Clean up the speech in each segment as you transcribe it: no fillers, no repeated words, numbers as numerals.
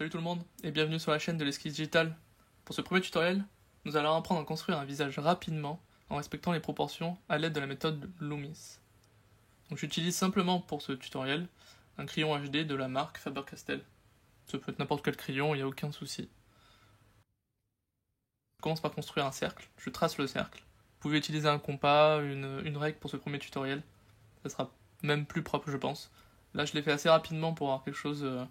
Salut tout le monde et bienvenue sur la chaîne de l'esquisse digitale. Pour ce premier tutoriel, nous allons apprendre à construire un visage rapidement en respectant les proportions à l'aide de la méthode Loomis. Donc j'utilise simplement pour ce tutoriel un crayon HD de la marque Faber-Castell. Ça peut être n'importe quel crayon, il n'y a aucun souci. Je commence par construire un cercle, je trace le cercle. Vous pouvez utiliser un compas, une règle pour ce premier tutoriel. Ça sera même plus propre je pense. Là je l'ai fait assez rapidement pour avoir quelque chose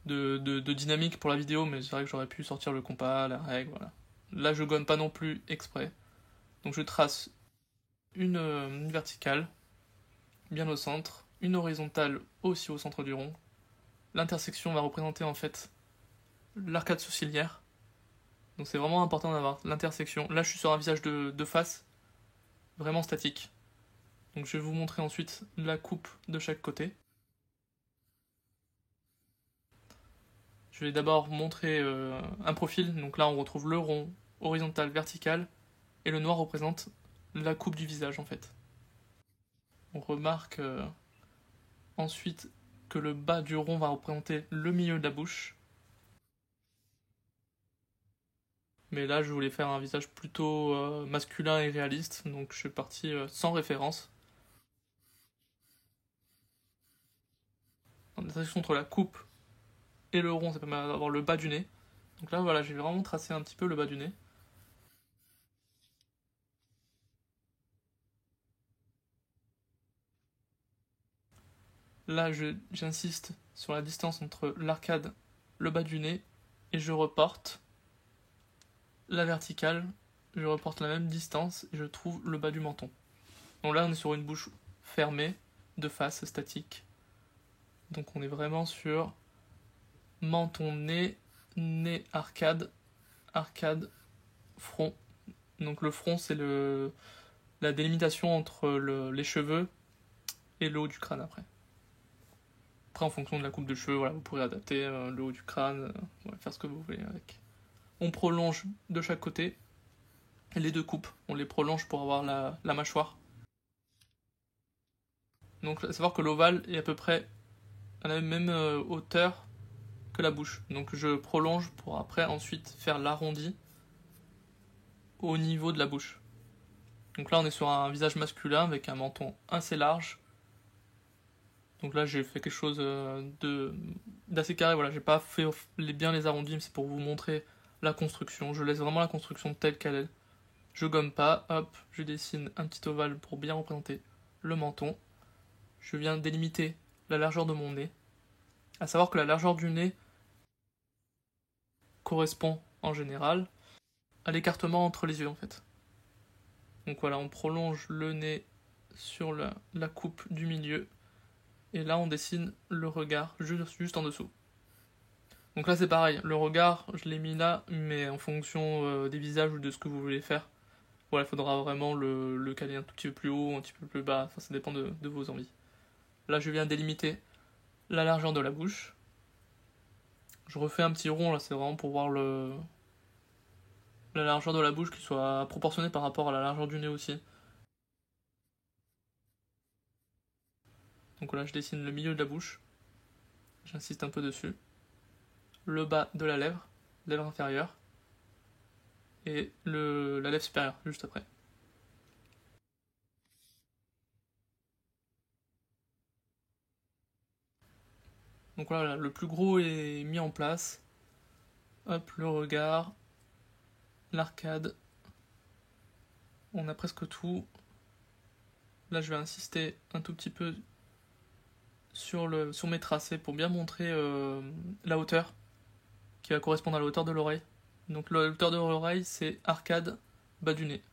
de dynamique pour la vidéo, mais c'est vrai que j'aurais pu sortir le compas, la règle, voilà. Là je gomme pas non plus exprès. Donc je trace une verticale, bien au centre, une horizontale aussi au centre du rond. L'intersection va représenter en fait l'arcade sourcilière. Donc c'est vraiment important d'avoir l'intersection. Là je suis sur un visage de face, vraiment statique. Donc je vais vous montrer ensuite la coupe de chaque côté. Je vais d'abord montrer un profil, donc là on retrouve le rond, horizontal, vertical, et le noir représente la coupe du visage en fait. On remarque ensuite que le bas du rond va représenter le milieu de la bouche. Mais là je voulais faire un visage plutôt masculin et réaliste, donc je suis parti sans référence. La transition entre la coupe et le rond, ça permet d'avoir le bas du nez. Donc là voilà, j'ai vraiment tracé un petit peu le bas du nez. Là j'insiste sur la distance entre l'arcade, le bas du nez, et je reporte la verticale, je reporte la même distance et je trouve le bas du menton. Donc là on est sur une bouche fermée, de face, statique. Donc on est vraiment sur menton, nez, nez, arcade, arcade, front. Donc le front c'est la délimitation entre les cheveux et le haut du crâne après. Après en fonction de la coupe de cheveux, voilà, vous pourrez adapter le haut du crâne, faire ce que vous voulez avec. On prolonge de chaque côté les deux coupes, on les prolonge pour avoir la mâchoire. Donc, à savoir que l'ovale est à peu près à la même hauteur que la bouche. Donc, je prolonge pour après ensuite faire l'arrondi au niveau de la bouche. Donc là, on est sur un visage masculin avec un menton assez large. Donc là, j'ai fait quelque chose d'assez carré. Voilà, j'ai pas fait bien les arrondis, mais c'est pour vous montrer la construction. Je laisse vraiment la construction telle qu'elle est. Je gomme pas, hop, je dessine un petit ovale pour bien représenter le menton. Je viens délimiter la largeur de mon nez. À savoir que la largeur du nez correspond en général à l'écartement entre les yeux en fait. Donc voilà, on prolonge le nez sur la coupe du milieu. Et là on dessine le regard juste en dessous. Donc là c'est pareil, le regard je l'ai mis là, mais en fonction des visages ou de ce que vous voulez faire. Voilà, il faudra vraiment le caler un tout petit peu plus haut, un petit peu plus bas, enfin, ça dépend de vos envies. Là je viens délimiter la largeur de la bouche. Je refais un petit rond là, c'est vraiment pour voir la largeur de la bouche qui soit proportionnée par rapport à la largeur du nez aussi. Donc là je dessine le milieu de la bouche, j'insiste un peu dessus, le bas de la lèvre inférieure, et la lèvre supérieure juste après. Donc voilà, le plus gros est mis en place. Hop, le regard, l'arcade, on a presque tout. Là je vais insister un tout petit peu sur mes tracés pour bien montrer la hauteur qui va correspondre à la hauteur de l'oreille. Donc la hauteur de l'oreille c'est arcade, bas du nez.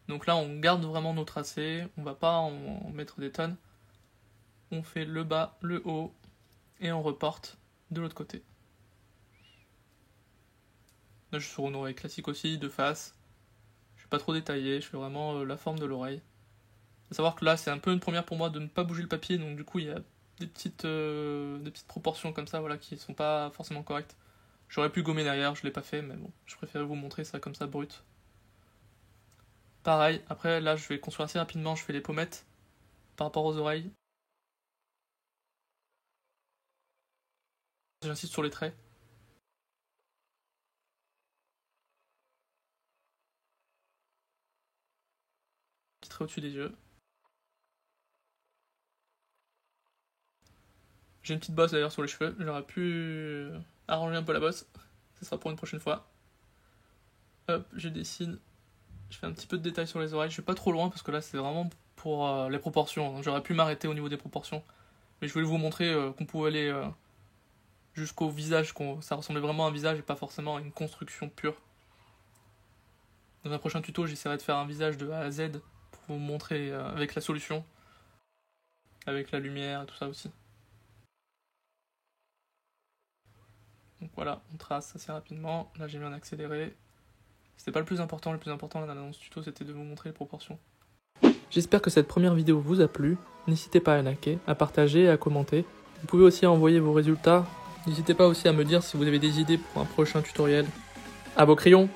Donc là on garde vraiment nos tracés, on va pas en mettre des tonnes. On fait le bas, le haut et on reporte de l'autre côté. Là je suis sur une oreille classique aussi, de face. Je vais pas trop détailler, je fais vraiment la forme de l'oreille. Faut savoir que là c'est un peu une première pour moi de ne pas bouger le papier, donc du coup il y a des petites proportions comme ça voilà, qui sont pas forcément correctes. J'aurais pu gommer derrière, je l'ai pas fait, mais bon, je préférais vous montrer ça comme ça brut. Pareil, après là je vais construire assez rapidement, je fais les pommettes par rapport aux oreilles. j'insiste sur les traits. Petit trait au-dessus des yeux. J'ai une petite bosse d'ailleurs sur les cheveux, j'aurais pu arranger un peu la bosse, ce sera pour une prochaine fois. Hop, je dessine, je fais un petit peu de détails sur les oreilles, je vais pas trop loin parce que là c'est vraiment pour les proportions, j'aurais pu m'arrêter au niveau des proportions. Mais je voulais vous montrer qu'on pouvait aller jusqu'au visage, ça ressemblait vraiment à un visage et pas forcément à une construction pure. Dans un prochain tuto, j'essaierai de faire un visage de A à Z pour vous montrer avec la solution, avec la lumière et tout ça aussi. Donc voilà, on trace assez rapidement. Là j'ai mis en accéléré. C'était pas le plus important là dans ce tuto c'était de vous montrer les proportions. J'espère que cette première vidéo vous a plu. N'hésitez pas à liker, à partager et à commenter. Vous pouvez aussi envoyer vos résultats. N'hésitez pas aussi à me dire si vous avez des idées pour un prochain tutoriel. À vos crayons!